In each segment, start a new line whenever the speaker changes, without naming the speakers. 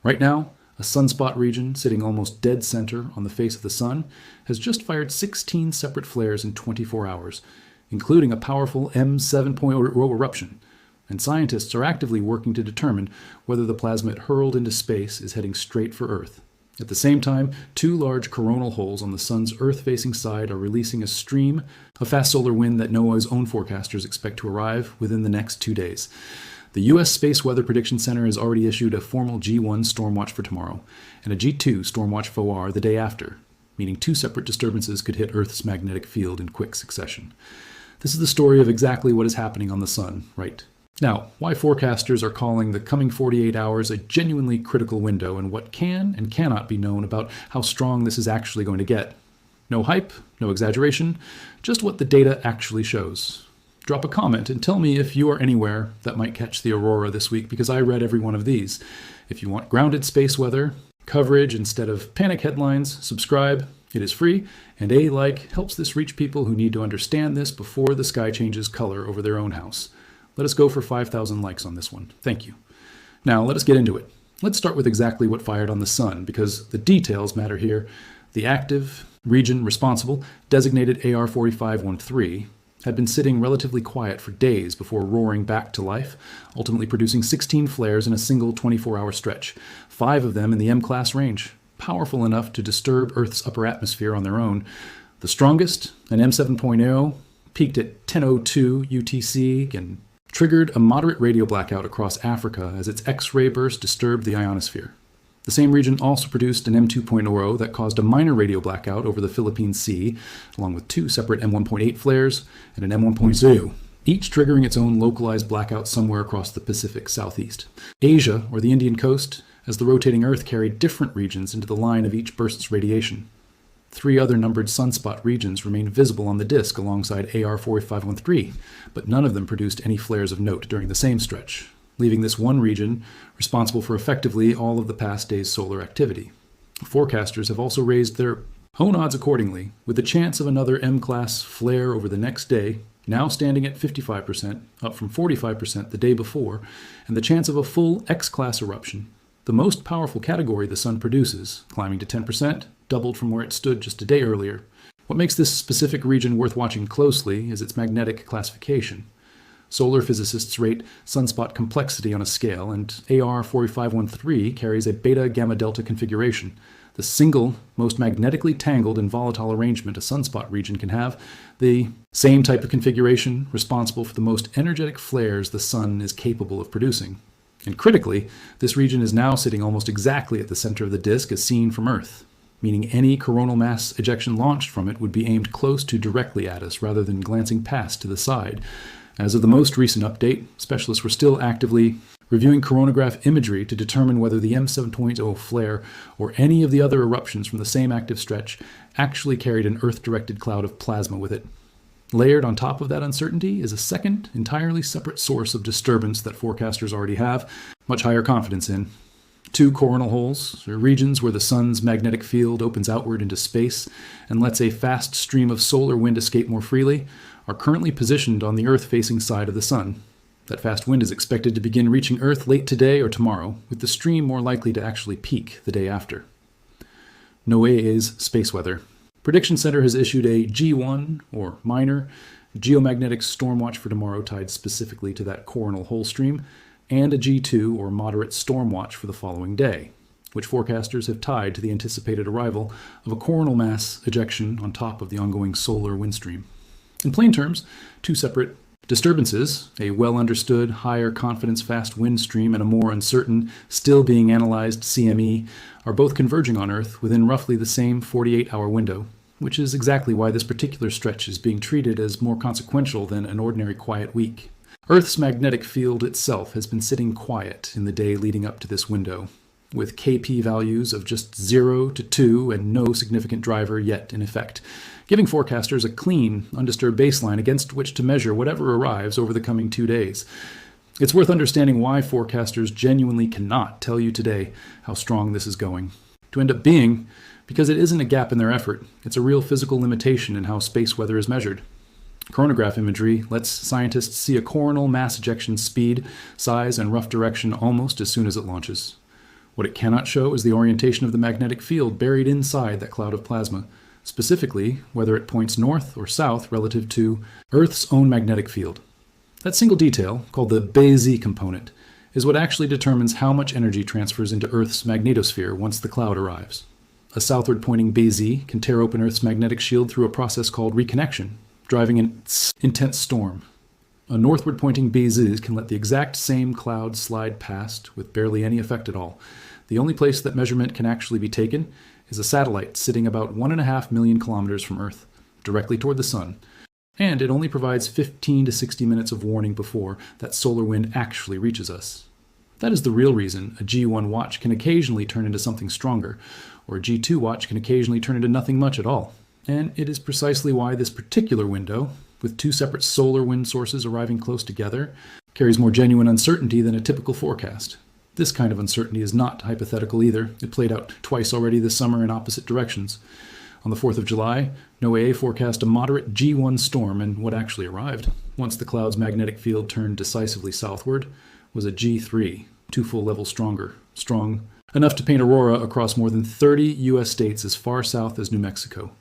Right now, a sunspot region sitting almost dead center on the face of the sun has just fired 16 separate flares in 24 hours, including a powerful M7.0 eruption, and scientists are actively working to determine whether the plasma it hurled into space is heading straight for Earth. At the same time, two large coronal holes on the sun's Earth-facing side are releasing a stream of fast solar wind that NOAA's own forecasters expect to arrive within the next 2 days. The U.S. Space Weather Prediction Center has already issued a formal G1 storm watch for tomorrow and a G2 storm watch FOR the day after, meaning two separate disturbances could hit Earth's magnetic field in quick succession. This is the story of exactly what is happening on the sun, right? Now, why forecasters are calling the coming 48 hours a genuinely critical window and what can and cannot be known about how strong this is actually going to get. No hype, no exaggeration, just what the data actually shows. Drop a comment and tell me if you are anywhere that might catch the aurora this week, because I read every one of these. If you want grounded space weather coverage instead of panic headlines, subscribe. It is free, and a like helps this reach people who need to understand this before the sky changes color over their own house. Let us go for 5,000 likes on this one. Thank you. Now, let us get into it. Let's start with exactly what fired on the sun, because the details matter here. The active region responsible, designated AR4513, had been sitting relatively quiet for days before roaring back to life, ultimately producing 16 flares in a single 24-hour stretch, 5 of them in the M-class range, powerful enough to disturb Earth's upper atmosphere on their own. The strongest, an M7.0, peaked at 10:02 UTC and triggered a moderate radio blackout across Africa as its X-ray burst disturbed the ionosphere. The same region also produced an M2.0 that caused a minor radio blackout over the Philippine Sea, along with 2 separate M1.8 flares and an M1.0, each triggering its own localized blackout somewhere across the Pacific Southeast. Asia, or the Indian coast, as the rotating Earth carried different regions into the line of each burst's radiation. 3 other numbered sunspot regions remained visible on the disk alongside AR4513, but none of them produced any flares of note during the same stretch, leaving this one region responsible for effectively all of the past day's solar activity. Forecasters have also raised their own odds accordingly, with the chance of another M-class flare over the next day now standing at 55%, up from 45% the day before, and the chance of a full X-class eruption, the most powerful category the sun produces, climbing to 10%, doubled from where it stood just a day earlier. What makes this specific region worth watching closely is its magnetic classification. Solar physicists rate sunspot complexity on a scale, and AR4513 carries a beta-gamma-delta configuration, the single most magnetically tangled and volatile arrangement a sunspot region can have, the same type of configuration responsible for the most energetic flares the sun is capable of producing. And critically, this region is now sitting almost exactly at the center of the disk as seen from Earth, meaning any coronal mass ejection launched from it would be aimed close to directly at us rather than glancing past to the side. As of the most recent update, specialists were still actively reviewing coronagraph imagery to determine whether the M7.0 flare or any of the other eruptions from the same active stretch actually carried an Earth-directed cloud of plasma with it. Layered on top of that uncertainty is a second, entirely separate source of disturbance that forecasters already have much higher confidence in. 2 coronal holes, or regions where the sun's magnetic field opens outward into space and lets a fast stream of solar wind escape more freely, are currently positioned on the Earth-facing side of the sun. That fast wind is expected to begin reaching Earth late today or tomorrow, with the stream more likely to actually peak the day after. NOAA's space weather. Prediction Center has issued a G1, or minor, geomagnetic storm watch for tomorrow tied specifically to that coronal hole stream, and a G2, or moderate storm watch for the following day, which forecasters have tied to the anticipated arrival of a coronal mass ejection on top of the ongoing solar wind stream. In plain terms, 2 separate disturbances, a well-understood, higher confidence fast wind stream and a more uncertain, still being analyzed CME, are both converging on Earth within roughly the same 48-hour window, which is exactly why this particular stretch is being treated as more consequential than an ordinary quiet week. Earth's magnetic field itself has been sitting quiet in the day leading up to this window, with KP values of just 0 to 2 and no significant driver yet in effect, giving forecasters a clean, undisturbed baseline against which to measure whatever arrives over the coming 2 days. It's worth understanding why forecasters genuinely cannot tell you today how strong this is going to end up being, because it isn't a gap in their effort. It's a real physical limitation in how space weather is measured. Coronagraph imagery lets scientists see a coronal mass ejection speed, size, and rough direction almost as soon as it launches. What it cannot show is the orientation of the magnetic field buried inside that cloud of plasma, specifically whether it points north or south relative to Earth's own magnetic field. That single detail, called the Bézier component, is what actually determines how much energy transfers into Earth's magnetosphere once the cloud arrives. A southward pointing Bézier can tear open Earth's magnetic shield through a process called reconnection, driving an intense storm. A northward pointing Bézier can let the exact same cloud slide past with barely any effect at all. The only place that measurement can actually be taken is a satellite sitting about 1.5 million kilometers from Earth, directly toward the sun, and it only provides 15 to 60 minutes of warning before that solar wind actually reaches us. That is the real reason a G1 watch can occasionally turn into something stronger, or a G2 watch can occasionally turn into nothing much at all. And it is precisely why this particular window, with two separate solar wind sources arriving close together, carries more genuine uncertainty than a typical forecast. This kind of uncertainty is not hypothetical either. It played out twice already this summer in opposite directions. On the 4th of July, NOAA forecast a moderate G1 storm, and what actually arrived, once the cloud's magnetic field turned decisively southward, was a G3, 2 full levels stronger, strong enough to paint aurora across more than 30 U.S. states as far south as New Mexico.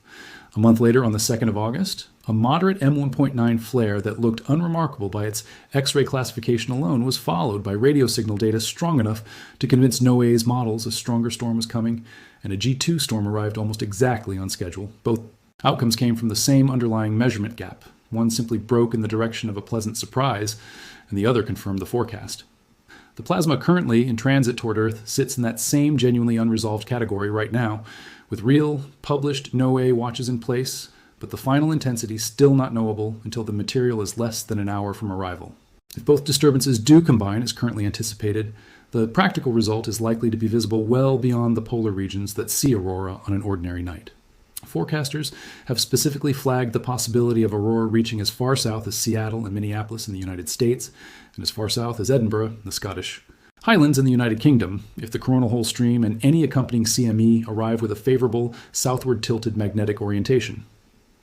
A month later, on the 2nd of August, a moderate M1.9 flare that looked unremarkable by its X-ray classification alone was followed by radio signal data strong enough to convince NOAA's models a stronger storm was coming, and a G2 storm arrived almost exactly on schedule. Both outcomes came from the same underlying measurement gap. One simply broke in the direction of a pleasant surprise, and the other confirmed the forecast. The plasma currently in transit toward Earth sits in that same genuinely unresolved category right now, with real, published NOAA watches in place, but the final intensity still not knowable until the material is less than an hour from arrival. If both disturbances do combine as currently anticipated, the practical result is likely to be visible well beyond the polar regions that see aurora on an ordinary night. Forecasters have specifically flagged the possibility of aurora reaching as far south as Seattle and Minneapolis in the United States, and as far south as Edinburgh, the Scottish Highlands in the United Kingdom, if the coronal-hole stream and any accompanying CME arrive with a favorable southward tilted magnetic orientation.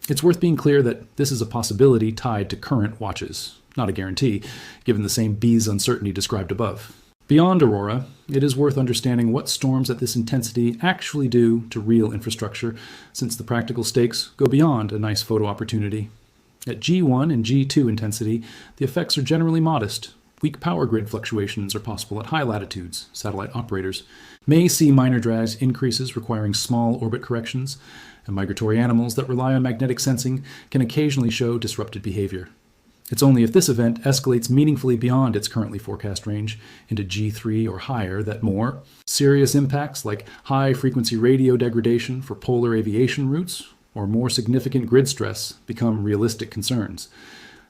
It's worth being clear that this is a possibility tied to current watches, not a guarantee, given the same B's uncertainty described above. Beyond aurora, it is worth understanding what storms at this intensity actually do to real infrastructure, since the practical stakes go beyond a nice photo opportunity. At G1 and G2 intensity, the effects are generally modest. Weak power grid fluctuations are possible at high latitudes. Satellite operators may see minor drag increases requiring small orbit corrections, and migratory animals that rely on magnetic sensing can occasionally show disrupted behavior. It's only if this event escalates meaningfully beyond its currently forecast range into G3 or higher that more serious impacts like high-frequency radio degradation for polar aviation routes or more significant grid stress become realistic concerns.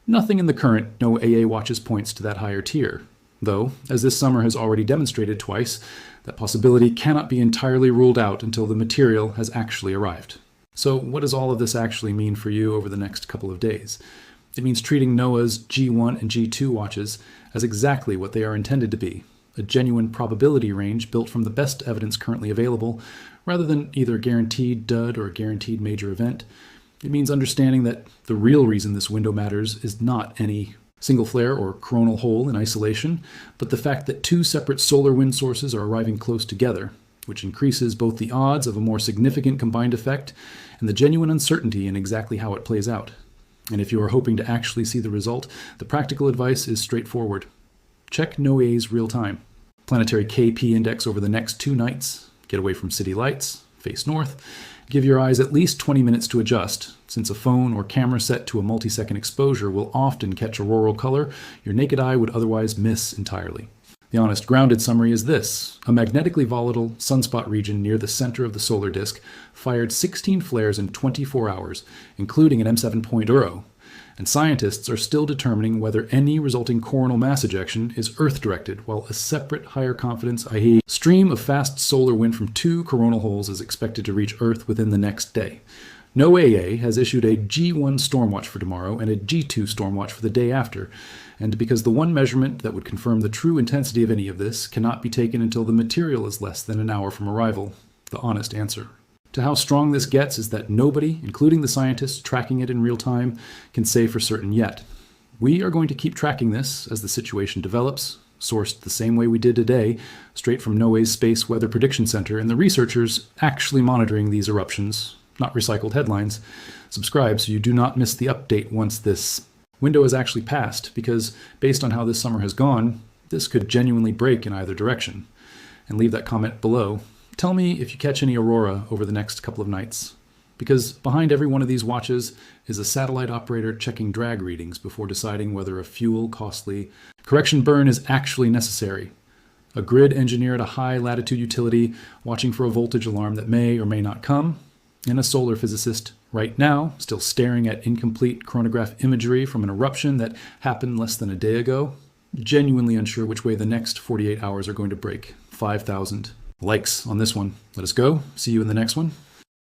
Nothing in the current NOAA watches points to that higher tier, though, as this summer has already demonstrated twice, that possibility cannot be entirely ruled out until the material has actually arrived. So what does all of this actually mean for you over the next couple of days? It means treating NOAA's G1 and G2 watches as exactly what they are intended to be, a genuine probability range built from the best evidence currently available, rather than either a guaranteed dud or a guaranteed major event. It means understanding that the real reason this window matters is not any single flare or coronal hole in isolation, but the fact that two separate solar wind sources are arriving close together, which increases both the odds of a more significant combined effect and the genuine uncertainty in exactly how it plays out. And if you are hoping to actually see the result, the practical advice is straightforward. Check NOAA's real-time planetary KP index over the next 2 nights. Get away from city lights, face north. Give your eyes at least 20 minutes to adjust, since a phone or camera set to a multi-second exposure will often catch auroral color your naked eye would otherwise miss entirely. The honest, grounded summary is this. A magnetically volatile sunspot region near the center of the solar disk fired 16 flares in 24 hours, including an M7.0, and scientists are still determining whether any resulting coronal mass ejection is Earth-directed, while a separate, higher confidence stream of fast solar wind from 2 coronal holes is expected to reach Earth within the next day. NOAA has issued a G1 storm watch for tomorrow and a G2 storm watch for the day after, and because the one measurement that would confirm the true intensity of any of this cannot be taken until the material is less than an hour from arrival, the honest answer to how strong this gets is that nobody, including the scientists tracking it in real time, can say for certain yet. We are going to keep tracking this as the situation develops, sourced the same way we did today, straight from NOAA's Space Weather Prediction Center, and the researchers actually monitoring these eruptions, not recycled headlines. Subscribe so you do not miss the update once this window has actually passed, because based on how this summer has gone, this could genuinely break in either direction. And leave that comment below. Tell me if you catch any aurora over the next couple of nights. Because behind every one of these watches is a satellite operator checking drag readings before deciding whether a fuel-costly correction burn is actually necessary. A grid engineer at a high-latitude utility watching for a voltage alarm that may or may not come, and a solar physicist right now still staring at incomplete chronograph imagery from an eruption that happened less than a day ago, genuinely unsure which way the next 48 hours are going to break. 5,000 likes on this one. Let us go. See you in the next one.